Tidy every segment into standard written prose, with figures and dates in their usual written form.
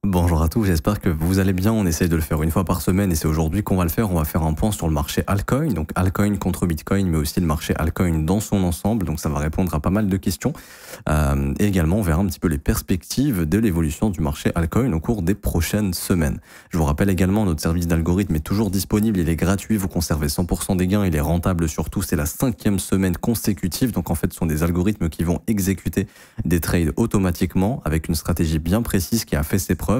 Bonjour à tous, j'espère que vous allez bien. On essaye de le faire une fois par semaine et c'est aujourd'hui qu'on va le faire. On va faire un point sur le marché altcoin, donc altcoin contre Bitcoin, mais aussi le marché altcoin dans son ensemble. Donc ça va répondre à pas mal de questions. Et également, on verra un petit peu les perspectives de l'évolution du marché altcoin au cours des prochaines semaines. Je vous rappelle également, notre service d'algorithme est toujours disponible. Il est gratuit, vous conservez 100% des gains. Il est rentable surtout. C'est la 5e semaine consécutive. Donc en fait, ce sont des algorithmes qui vont exécuter des trades automatiquement avec une stratégie bien précise qui a fait ses preuves.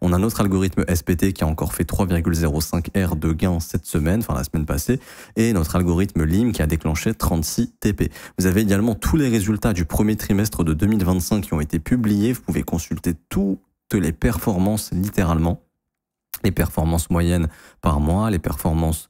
On a notre algorithme SPT qui a encore fait 3,05 R de gains cette semaine, enfin la semaine passée, et notre algorithme LIM qui a déclenché 36 TP. Vous avez également tous les résultats du premier trimestre de 2025 qui ont été publiés. Vous pouvez consulter toutes les performances littéralement. Les performances moyennes par mois, les performances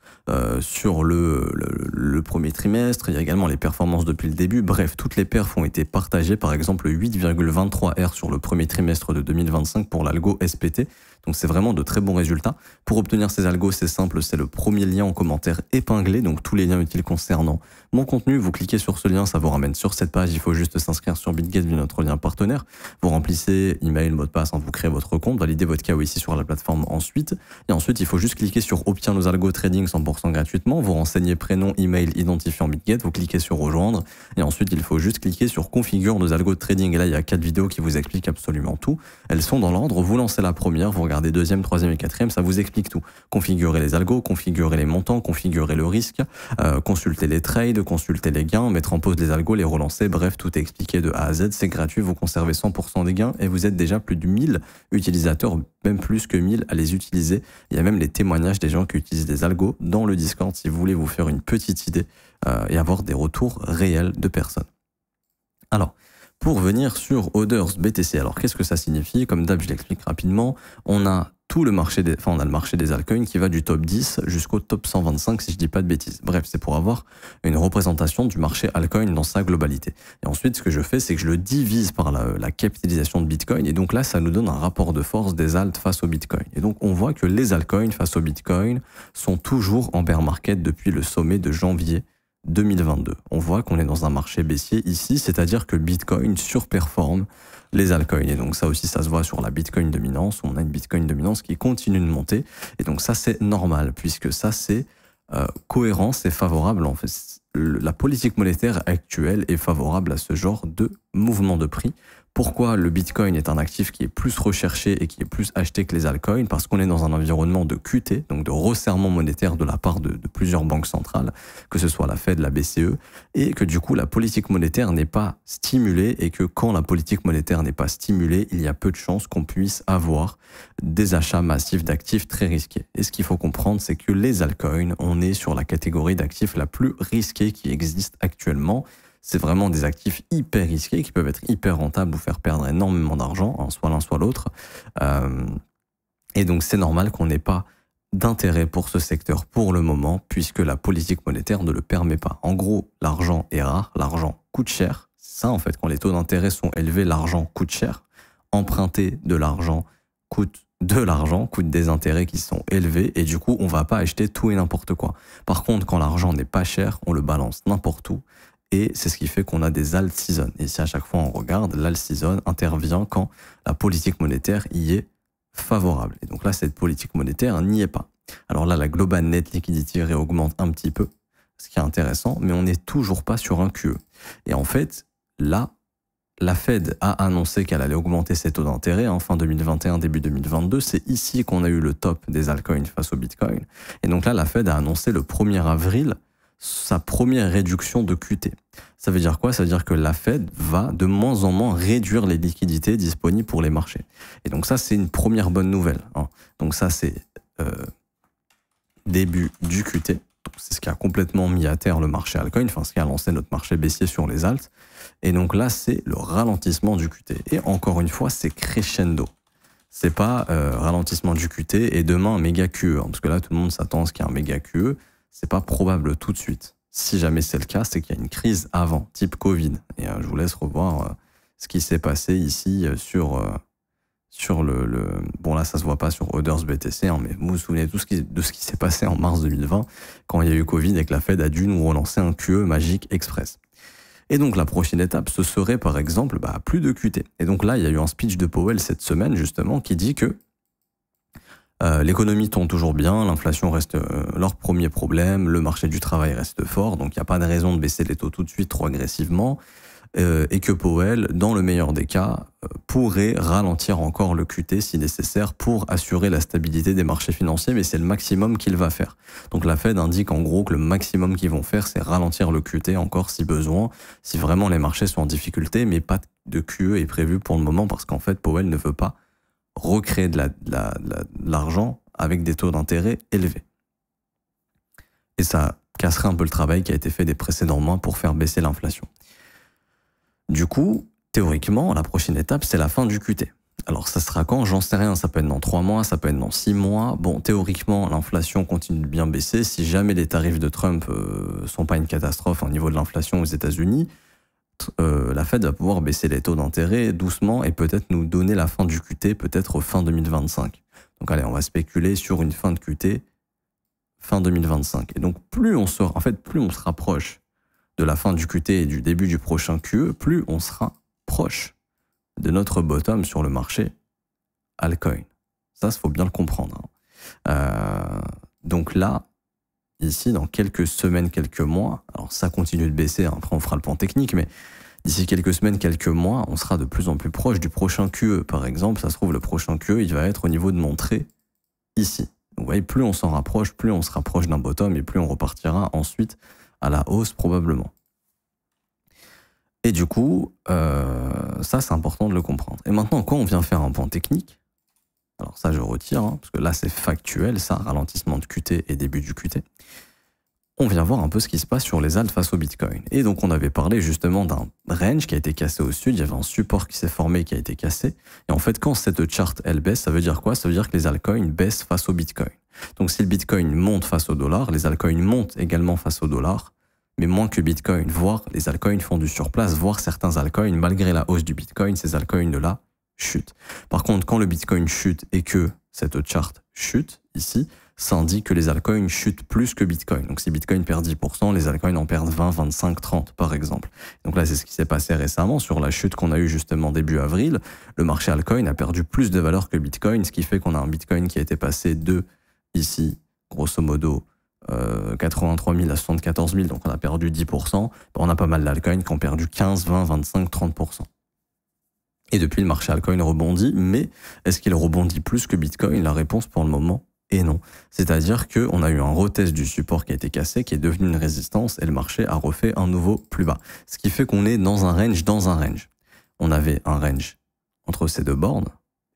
sur le premier trimestre, il y a également les performances depuis le début. Bref, toutes les perfs ont été partagées, par exemple 8,23 R sur le premier trimestre de 2025 pour l'algo SPT. Donc c'est vraiment de très bons résultats. Pour obtenir ces algos, c'est simple, c'est le premier lien en commentaire épinglé, donc tous les liens utiles concernant mon contenu. Vous cliquez sur ce lien, ça vous ramène sur cette page. Il faut juste s'inscrire sur BitGet via notre lien partenaire. Vous remplissez email, mot de passe, vous créez votre compte, validez votre KYC sur la plateforme ensuite. Et ensuite, il faut juste cliquer sur Obtiens nos algos trading 100% gratuitement. Vous renseignez prénom, email, identifiant BitGet, vous cliquez sur Rejoindre. Et ensuite, il faut juste cliquer sur Configure nos algos de trading. Et là, il y a 4 vidéos qui vous expliquent absolument tout. Elles sont dans l'ordre. Vous lancez la première, vous regardez deuxième, troisième et quatrième, ça vous explique tout. Configurer les algos, configurer les montants, configurer le risque, consulter les trades, consulter les gains, mettre en pause les algos, les relancer. Bref, tout est expliqué de A à Z. C'est gratuit. Vous conservez 100% des gains et vous êtes déjà plus de 1000 utilisateurs, même plus que 1000 à les utiliser. Il y a même les témoignages des gens qui utilisent des algos dans le Discord si vous voulez vous faire une petite idée et avoir des retours réels de personnes. Alors, pour venir sur Others BTC, alors qu'est-ce que ça signifie? Comme d'hab, je l'explique rapidement. On a tout le marché on a le marché des altcoins qui va du top 10 jusqu'au top 125 si je dis pas de bêtises. Bref, c'est pour avoir une représentation du marché altcoin dans sa globalité. Et ensuite, ce que je fais, c'est que je le divise par la capitalisation de Bitcoin. Et donc là, ça nous donne un rapport de force des alts face au Bitcoin. Et donc, on voit que les altcoins face au Bitcoin sont toujours en bear market depuis le sommet de janvier 2022. On voit qu'on est dans un marché baissier ici, c'est-à-dire que Bitcoin surperforme les altcoins. Et donc ça aussi, ça se voit sur la Bitcoin dominance. On a une Bitcoin dominance qui continue de monter. Et donc ça, c'est normal, puisque ça, c'est cohérent, c'est favorable. En fait, la politique monétaire actuelle est favorable à ce genre de mouvement de prix. Pourquoi le Bitcoin est un actif qui est plus recherché et qui est plus acheté que les altcoins? Parce qu'on est dans un environnement de QT, donc de resserrement monétaire de la part de plusieurs banques centrales, que ce soit la Fed, la BCE, et que du coup la politique monétaire n'est pas stimulée et que quand la politique monétaire n'est pas stimulée, il y a peu de chances qu'on puisse avoir des achats massifs d'actifs très risqués. Et ce qu'il faut comprendre, c'est que les altcoins, on est sur la catégorie d'actifs la plus risquée qui existe actuellement. C'est vraiment des actifs hyper risqués qui peuvent être hyper rentables ou faire perdre énormément d'argent, hein, soit l'un soit l'autre. Et donc c'est normal qu'on n'ait pas d'intérêt pour ce secteur pour le moment, puisque la politique monétaire ne le permet pas. En gros, l'argent est rare, l'argent coûte cher. C'est ça en fait, quand les taux d'intérêt sont élevés, l'argent coûte cher. Emprunter de l'argent coûte des intérêts qui sont élevés et du coup on va pas acheter tout et n'importe quoi. Par contre, quand l'argent n'est pas cher, on le balance n'importe où. Et c'est ce qui fait qu'on a des alt seasons. Et si à chaque fois on regarde, l'alt season intervient quand la politique monétaire y est favorable. Et donc là, cette politique monétaire n'y est pas. Alors là, la global net liquidity réaugmente un petit peu, ce qui est intéressant, mais on n'est toujours pas sur un QE. Et en fait, là, la Fed a annoncé qu'elle allait augmenter ses taux d'intérêt en fin 2021, début 2022. C'est ici qu'on a eu le top des altcoins face au Bitcoin. Et donc là, la Fed a annoncé le 1er avril sa première réduction de QT. Ça veut dire quoi? Ça veut dire que la Fed va de moins en moins réduire les liquidités disponibles pour les marchés. Et donc ça, c'est une première bonne nouvelle, hein. Donc ça, c'est début du QT. C'est ce qui a complètement mis à terre le marché altcoin, enfin ce qui a lancé notre marché baissier sur les alts. Et donc là, c'est le ralentissement du QT. Et encore une fois, c'est crescendo. C'est pas ralentissement du QT et demain un méga QE, hein, parce que là, tout le monde s'attend à ce qu'il y ait un méga QE. C'est pas probable tout de suite. Si jamais c'est le cas, c'est qu'il y a une crise avant, type Covid. Et je vous laisse revoir ce qui s'est passé ici sur le... Bon là, ça se voit pas sur Others BTC, hein, mais vous vous souvenez de ce qui s'est passé en mars 2020, quand il y a eu Covid et que la Fed a dû nous relancer un QE magique express. Et donc la prochaine étape, ce serait par exemple plus de QT. Et donc là, il y a eu un speech de Powell cette semaine justement qui dit que l'économie tourne toujours bien, l'inflation reste leur premier problème, le marché du travail reste fort, donc il n'y a pas de raison de baisser les taux tout de suite trop agressivement, et que Powell, dans le meilleur des cas, pourrait ralentir encore le QT si nécessaire pour assurer la stabilité des marchés financiers, mais c'est le maximum qu'il va faire. Donc la Fed indique en gros que le maximum qu'ils vont faire, c'est ralentir le QT encore si besoin, si vraiment les marchés sont en difficulté, mais pas de QE est prévu pour le moment parce qu'en fait Powell ne veut pas recréer de l'argent avec des taux d'intérêt élevés. Et ça casserait un peu le travail qui a été fait des précédents mois pour faire baisser l'inflation. Du coup, théoriquement, la prochaine étape, c'est la fin du QT. Alors ça sera quand? J'en sais rien, ça peut être dans 3 mois, ça peut être dans 6 mois. Bon, théoriquement, l'inflation continue de bien baisser. Si jamais les tarifs de Trump sont pas une catastrophe au niveau de l'inflation aux États-Unis, la Fed va pouvoir baisser les taux d'intérêt doucement et peut-être nous donner la fin du QT, peut-être fin 2025. Donc allez, on va spéculer sur une fin de QT fin 2025. Et donc plus on se rapproche de la fin du QT et du début du prochain QE, plus on sera proche de notre bottom sur le marché altcoin. Ça, il faut bien le comprendre. Donc là, ici, dans quelques semaines, quelques mois, alors ça continue de baisser, après on fera le point technique, mais d'ici quelques semaines, quelques mois, on sera de plus en plus proche du prochain QE. Par exemple, ça se trouve, le prochain QE, il va être au niveau de l'entrée ici. Donc vous voyez, plus on s'en rapproche, plus on se rapproche d'un bottom et plus on repartira ensuite à la hausse probablement. Et du coup, ça c'est important de le comprendre. Et maintenant, quand on vient faire un point technique, alors ça je retire, parce que là c'est factuel, ça, ralentissement de QT et début du QT, on vient voir un peu ce qui se passe sur les alts face au Bitcoin. Et donc on avait parlé justement d'un range qui a été cassé au sud, il y avait un support qui s'est formé qui a été cassé. Et en fait, quand cette charte elle baisse, ça veut dire quoi? Ça veut dire que les altcoins baissent face au Bitcoin. Donc si le Bitcoin monte face au dollar, les altcoins montent également face au dollar, mais moins que Bitcoin, voire les altcoins font du surplace, voire certains altcoins, malgré la hausse du Bitcoin, ces altcoins-là chutent. Par contre, quand le Bitcoin chute et que cette charte chute, ici, ça indique que les altcoins chutent plus que Bitcoin. Donc si Bitcoin perd 10%, les altcoins en perdent 20, 25, 30 par exemple. Donc là, c'est ce qui s'est passé récemment sur la chute qu'on a eue justement début avril. Le marché altcoin a perdu plus de valeur que Bitcoin, ce qui fait qu'on a un Bitcoin qui a été passé de ici, grosso modo, 83 000 à 74 000, donc on a perdu 10%. On a pas mal d'altcoins qui ont perdu 15, 20, 25, 30%. Et depuis, le marché altcoin rebondit, mais est-ce qu'il rebondit plus que Bitcoin? La réponse pour le moment est non. C'est-à-dire qu'on a eu un retest du support qui a été cassé, qui est devenu une résistance, et le marché a refait un nouveau plus bas. Ce qui fait qu'on est dans un range. On avait un range entre ces deux bornes,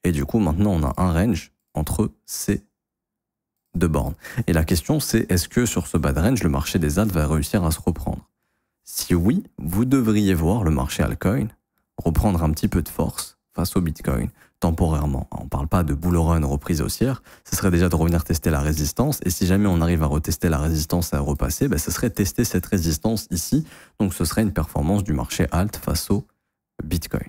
et du coup, maintenant, on a un range entre ces deux bornes. Et la question, c'est est-ce que sur ce bad range, le marché des alts va réussir à se reprendre? Si oui, vous devriez voir le marché altcoin reprendre un petit peu de force face au Bitcoin, temporairement. On ne parle pas de bull run, reprise haussière, ce serait déjà de revenir tester la résistance, et si jamais on arrive à retester la résistance et à repasser, ce serait tester cette résistance ici, donc ce serait une performance du marché alt face au Bitcoin.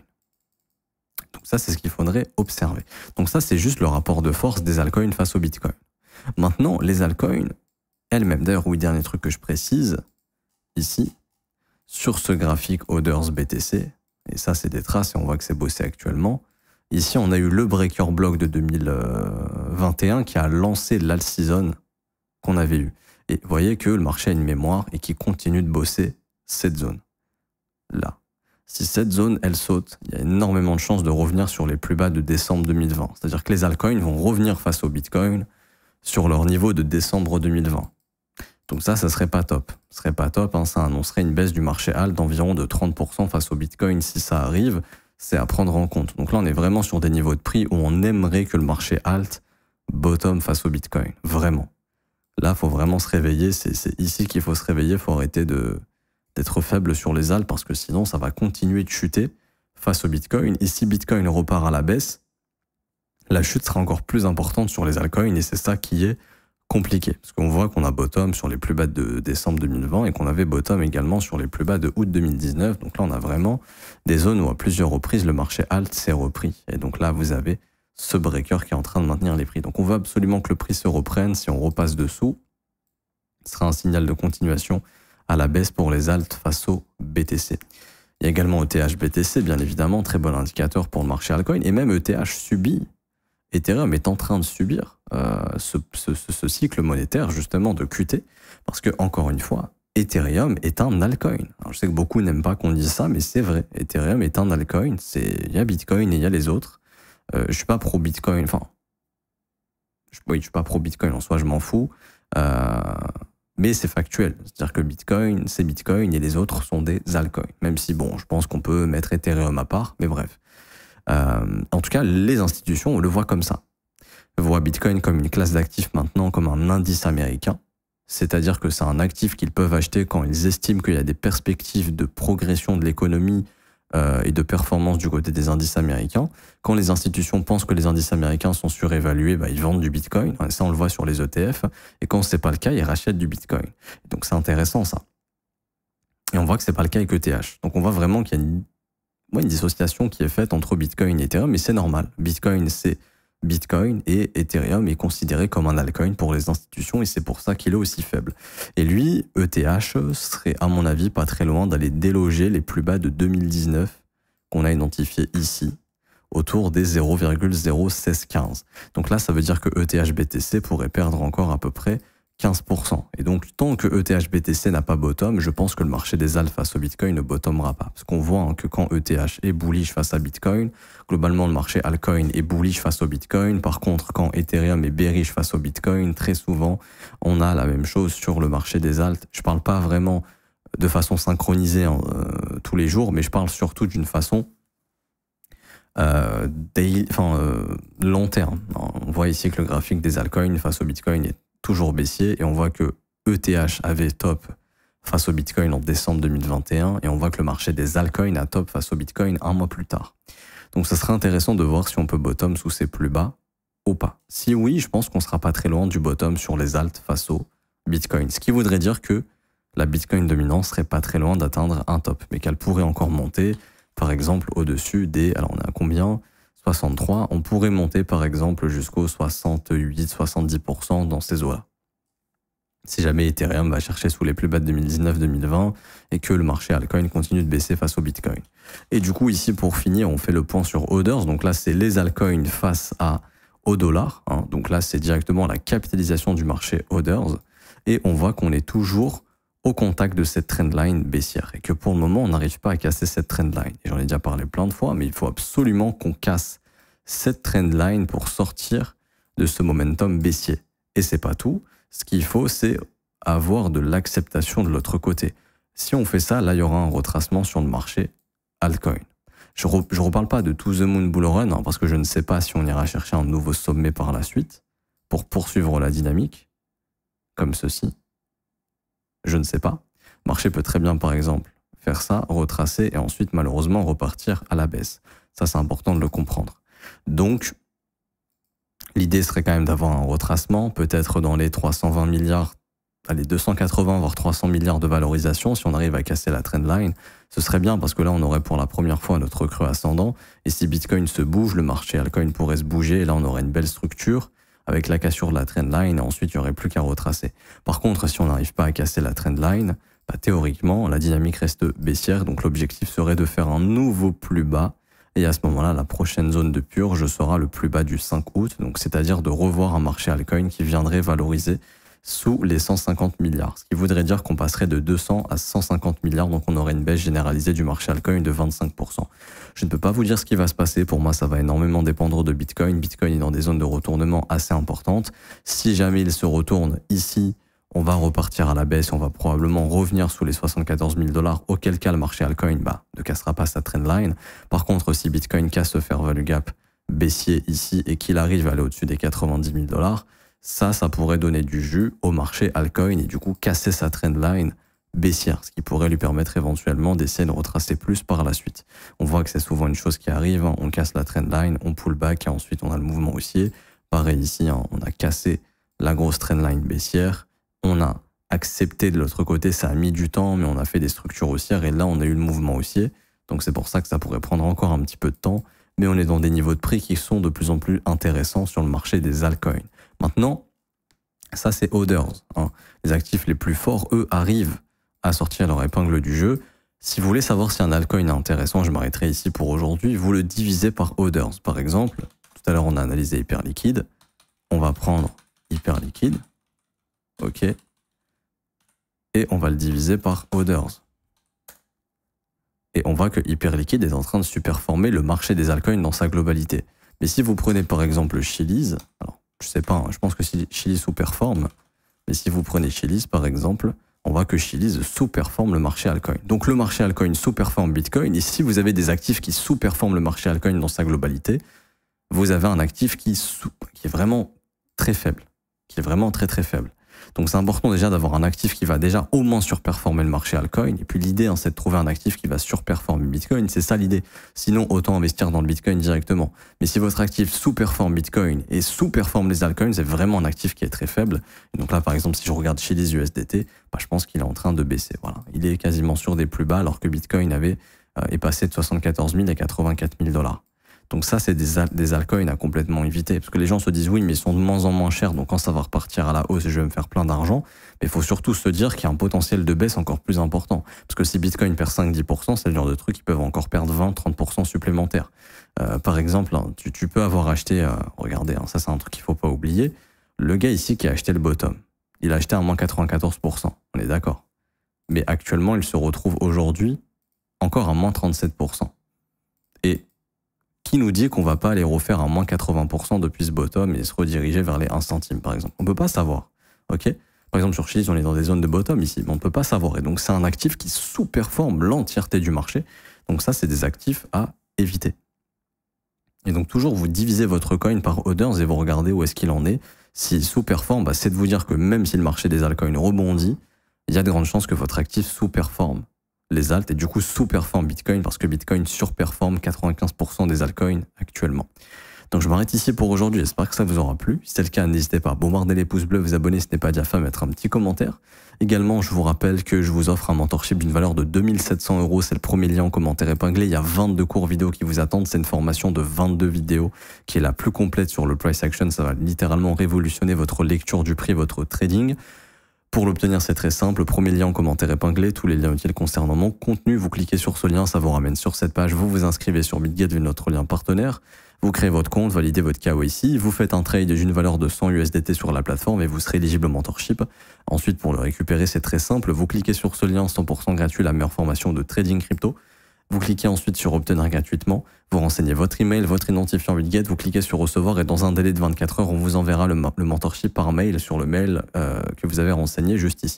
Donc ça, c'est ce qu'il faudrait observer. Donc ça, c'est juste le rapport de force des altcoins face au Bitcoin. Maintenant, les altcoins elles-mêmes, d'ailleurs, oui, dernier truc que je précise, ici, sur ce graphique Orders BTC, et ça c'est des traces et on voit que c'est bossé actuellement, ici on a eu le breaker block de 2021 qui a lancé l'alt season qu'on avait eu. Et vous voyez que le marché a une mémoire et qui continue de bosser cette zone là. Si cette zone, elle saute, il y a énormément de chances de revenir sur les plus bas de décembre 2020. C'est-à-dire que les altcoins vont revenir face au Bitcoin sur leur niveau de décembre 2020. Donc ça serait pas top. Ce serait pas top, ça annoncerait une baisse du marché alt d'environ de 30% face au Bitcoin. Si ça arrive, c'est à prendre en compte. Donc là, on est vraiment sur des niveaux de prix où on aimerait que le marché alt bottom face au Bitcoin. Vraiment. Là, il faut vraiment se réveiller. C'est ici qu'il faut se réveiller. Il faut arrêter d'être faible sur les alts parce que sinon, ça va continuer de chuter face au Bitcoin. Et si Bitcoin repart à la baisse, la chute sera encore plus importante sur les altcoins et c'est ça qui est compliqué. Parce qu'on voit qu'on a bottom sur les plus bas de décembre 2020 et qu'on avait bottom également sur les plus bas de août 2019. Donc là, on a vraiment des zones où à plusieurs reprises, le marché alt s'est repris. Et donc là, vous avez ce breaker qui est en train de maintenir les prix. Donc on veut absolument que le prix se reprenne. Si on repasse dessous, ce sera un signal de continuation à la baisse pour les alts face au BTC. Il y a également ETH BTC, bien évidemment, très bon indicateur pour le marché altcoin. Et même ETH subit, Ethereum est en train de subir ce cycle monétaire justement de QT. Parce que, encore une fois, Ethereum est un altcoin. Alors, je sais que beaucoup n'aiment pas qu'on dise ça, mais c'est vrai. Ethereum est un altcoin. Il y a Bitcoin et il y a les autres. Je suis pas pro Bitcoin. Enfin, oui, je suis pas pro Bitcoin en soi, je m'en fous. Mais c'est factuel. C'est-à-dire que Bitcoin, c'est Bitcoin et les autres sont des altcoins. Même si, bon, je pense qu'on peut mettre Ethereum à part, mais bref. En tout cas, les institutions, on le voit comme ça. On voit Bitcoin comme une classe d'actifs maintenant, comme un indice américain. C'est-à-dire que c'est un actif qu'ils peuvent acheter quand ils estiment qu'il y a des perspectives de progression de l'économie et de performance du côté des indices américains. Quand les institutions pensent que les indices américains sont surévalués, ils vendent du Bitcoin. Ça, on le voit sur les ETF. Et quand c'est pas le cas, ils rachètent du Bitcoin. Donc c'est intéressant, ça. Et on voit que c'est pas le cas avec ETH. Donc on voit vraiment qu'il y a une dissociation qui est faite entre Bitcoin et Ethereum, mais c'est normal. Bitcoin, c'est Bitcoin et Ethereum est considéré comme un altcoin pour les institutions et c'est pour ça qu'il est aussi faible. Et lui, ETH, serait à mon avis pas très loin d'aller déloger les plus bas de 2019 qu'on a identifié ici, autour des 0,01615. Donc là, ça veut dire que ETH BTC pourrait perdre encore à peu près 15%. Et donc, tant que ETH BTC n'a pas bottom, je pense que le marché des alts face au Bitcoin ne bottomera pas. Parce qu'on voit que quand ETH est bullish face à Bitcoin, globalement, le marché altcoin est bullish face au Bitcoin. Par contre, quand Ethereum est bearish face au Bitcoin, très souvent, on a la même chose sur le marché des alts. Je parle pas vraiment de façon synchronisée tous les jours, mais je parle surtout d'une façon long terme. On voit ici que le graphique des altcoins face au Bitcoin est toujours baissier et on voit que ETH avait top face au Bitcoin en décembre 2021 et on voit que le marché des altcoins a top face au Bitcoin un mois plus tard. Donc ce serait intéressant de voir si on peut bottom sous ces plus bas ou pas. Si oui, je pense qu'on sera pas très loin du bottom sur les alts face au Bitcoin. Ce qui voudrait dire que la Bitcoin dominante serait pas très loin d'atteindre un top, mais qu'elle pourrait encore monter, par exemple, au-dessus des... Alors on est à combien ? 63, on pourrait monter par exemple jusqu'au 68-70% dans ces eaux-là. Si jamais Ethereum va chercher sous les plus bas de 2019-2020 et que le marché altcoin continue de baisser face au Bitcoin. Et du coup, ici, pour finir, on fait le point sur Others. Donc là, c'est les altcoins face au dollar. Donc là, c'est directement la capitalisation du marché Others. Et on voit qu'on est toujours au contact de cette trendline baissière et que pour le moment, on n'arrive pas à casser cette trendline. Et j'en ai déjà parlé plein de fois, mais il faut absolument qu'on casse cette trendline pour sortir de ce momentum baissier. Et c'est pas tout. Ce qu'il faut, c'est avoir de l'acceptation de l'autre côté. Si on fait ça, là, il y aura un retracement sur le marché altcoin. Je reparle pas de To The Moon Bull Run, parce que je ne sais pas si on ira chercher un nouveau sommet par la suite pour poursuivre la dynamique, comme ceci. Je ne sais pas. Le marché peut très bien, par exemple, faire ça, retracer et ensuite, malheureusement, repartir à la baisse. Ça, c'est important de le comprendre. Donc, l'idée serait quand même d'avoir un retracement, peut-être dans les 320 milliards, allez, 280 voire 300 milliards de valorisation. Si on arrive à casser la trendline, ce serait bien parce que là, on aurait pour la première fois notre creux ascendant. Et si Bitcoin se bouge, le marché altcoin pourrait se bouger et là, on aurait une belle structure avec la cassure de la trendline et ensuite, il n'y aurait plus qu'à retracer. Par contre, si on n'arrive pas à casser la trendline, théoriquement, la dynamique reste baissière. Donc, l'objectif serait de faire un nouveau plus bas. Et à ce moment-là, la prochaine zone de purge sera le plus bas du 5 août. Donc, c'est-à-dire de revoir un marché altcoin qui viendrait valoriser sous les 150 milliards. Ce qui voudrait dire qu'on passerait de 200 à 150 milliards. Donc, on aurait une baisse généralisée du marché altcoin de 25%. Je ne peux pas vous dire ce qui va se passer. Pour moi, ça va énormément dépendre de Bitcoin. Bitcoin est dans des zones de retournement assez importantes. Si jamais il se retourne ici, on va repartir à la baisse, on va probablement revenir sous les 74 000 $, auquel cas le marché altcoin ne cassera pas sa trendline. Par contre, si Bitcoin casse ce fair value gap baissier ici et qu'il arrive à aller au-dessus des 90 000 $, ça pourrait donner du jus au marché altcoin et du coup casser sa trendline baissière, ce qui pourrait lui permettre éventuellement d'essayer de retracer plus par la suite. On voit que c'est souvent une chose qui arrive, on casse la trendline, on pull back et ensuite on a le mouvement haussier. Pareil ici, on a cassé la grosse trendline baissière. On a accepté de l'autre côté, ça a mis du temps, mais on a fait des structures haussières et là, on a eu le mouvement haussier. Donc, c'est pour ça que ça pourrait prendre encore un petit peu de temps, mais on est dans des niveaux de prix qui sont de plus en plus intéressants sur le marché des altcoins. Maintenant, ça, c'est Others. Les actifs les plus forts, eux, arrivent à sortir leur épingle du jeu. Si vous voulez savoir si un altcoin est intéressant, je m'arrêterai ici pour aujourd'hui, vous le divisez par orders. Par exemple, tout à l'heure on a analysé Hyperliquid, on va prendre Hyperliquid, ok, et on va le diviser par orders. Et on voit que Hyperliquid est en train de superformer le marché des altcoins dans sa globalité. Mais si vous prenez par exemple Chiliz, alors je sais pas, je pense que Chiliz sous-performe, mais si vous prenez Chiliz par exemple, on voit que Chiliz sous-performe le marché altcoin. Donc le marché altcoin sous-performe Bitcoin, et si vous avez des actifs qui sous-performent le marché altcoin dans sa globalité, vous avez un actif qui est vraiment très faible, qui est vraiment très très faible. Donc c'est important déjà d'avoir un actif qui va déjà au moins surperformer le marché altcoin. Et puis l'idée, c'est de trouver un actif qui va surperformer Bitcoin. C'est ça l'idée. Sinon, autant investir dans le Bitcoin directement. Mais si votre actif sous-performe Bitcoin et sous-performe les altcoins, c'est vraiment un actif qui est très faible. Et donc là, par exemple, si je regarde chez les USDT, je pense qu'il est en train de baisser. Voilà. Il est quasiment sur des plus bas alors que Bitcoin est passé de 74 000 à 84 000 $. Donc ça, c'est des altcoins à complètement éviter. Parce que les gens se disent, oui, mais ils sont de moins en moins chers, donc quand ça va repartir à la hausse, je vais me faire plein d'argent. Mais il faut surtout se dire qu'il y a un potentiel de baisse encore plus important. Parce que si Bitcoin perd 5-10%, c'est le genre de trucs qui peuvent encore perdre 20-30% supplémentaires. Par exemple, tu peux avoir acheté, regardez, ça c'est un truc qu'il ne faut pas oublier, le gars ici qui a acheté le bottom, il a acheté à moins 94%, on est d'accord. Mais actuellement, il se retrouve aujourd'hui encore à moins 37%. Et qui nous dit qu'on va pas aller refaire un moins 80% depuis ce bottom et se rediriger vers les 1 centime, par exemple? On peut pas savoir, ok? Par exemple, sur Chiliz, on est dans des zones de bottom ici, mais on peut pas savoir. Et donc, c'est un actif qui sous-performe l'entièreté du marché. Donc ça, c'est des actifs à éviter. Et donc, toujours, vous divisez votre coin par orders et vous regardez où est-ce qu'il en est. S'il sous-performe, c'est de vous dire que même si le marché des altcoins rebondit, il y a de grandes chances que votre actif sous-performe les alts et du coup sous-performe Bitcoin parce que Bitcoin surperforme 95% des altcoins actuellement. Donc je m'arrête ici pour aujourd'hui, j'espère que ça vous aura plu. Si c'est le cas, n'hésitez pas à bombarder les pouces bleus, vous abonner si ce n'est pas déjà fait, mettre un petit commentaire. Également, je vous rappelle que je vous offre un mentorship d'une valeur de 2 700 €, c'est le premier lien en commentaire épinglé. Il y a 22 cours vidéo qui vous attendent, c'est une formation de 22 vidéos qui est la plus complète sur le price action, ça va littéralement révolutionner votre lecture du prix, votre trading. Pour l'obtenir, c'est très simple. Premier lien en commentaire épinglé, tous les liens utiles concernant mon contenu. Vous cliquez sur ce lien, ça vous ramène sur cette page. Vous vous inscrivez sur BitGet via notre lien partenaire. Vous créez votre compte, validez votre KYC. Vous faites un trade d'une valeur de 100 USDT sur la plateforme et vous serez éligible au mentorship. Ensuite, pour le récupérer, c'est très simple. Vous cliquez sur ce lien 100% gratuit, la meilleure formation de trading crypto. Vous cliquez ensuite sur obtenir gratuitement, vous renseignez votre email, votre identifiant BitGet, vous cliquez sur recevoir et dans un délai de 24 heures, on vous enverra le mentorship par mail sur le mail que vous avez renseigné juste ici.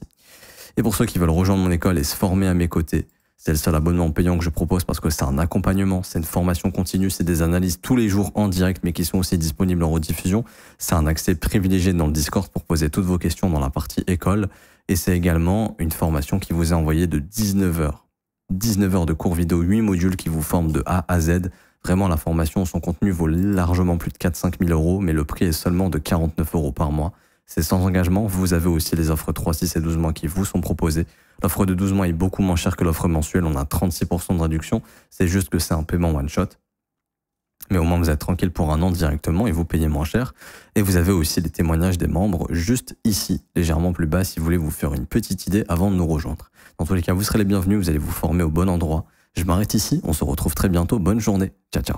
Et pour ceux qui veulent rejoindre mon école et se former à mes côtés, c'est le seul abonnement payant que je propose parce que c'est un accompagnement, c'est une formation continue, c'est des analyses tous les jours en direct mais qui sont aussi disponibles en rediffusion. C'est un accès privilégié dans le Discord pour poser toutes vos questions dans la partie école et c'est également une formation qui vous est envoyée de 19 heures. 19 heures de cours vidéo, 8 modules qui vous forment de A à Z. Vraiment, la formation, son contenu vaut largement plus de 4-5 000 €, mais le prix est seulement de 49 € par mois. C'est sans engagement. Vous avez aussi les offres 3, 6 et 12 mois qui vous sont proposées. L'offre de 12 mois est beaucoup moins chère que l'offre mensuelle. On a 36% de réduction. C'est juste que c'est un paiement one shot. Mais au moins, vous êtes tranquille pour un an directement et vous payez moins cher. Et vous avez aussi les témoignages des membres juste ici, légèrement plus bas, si vous voulez vous faire une petite idée avant de nous rejoindre. Dans tous les cas, vous serez les bienvenus, vous allez vous former au bon endroit. Je m'arrête ici, on se retrouve très bientôt. Bonne journée. Ciao, ciao.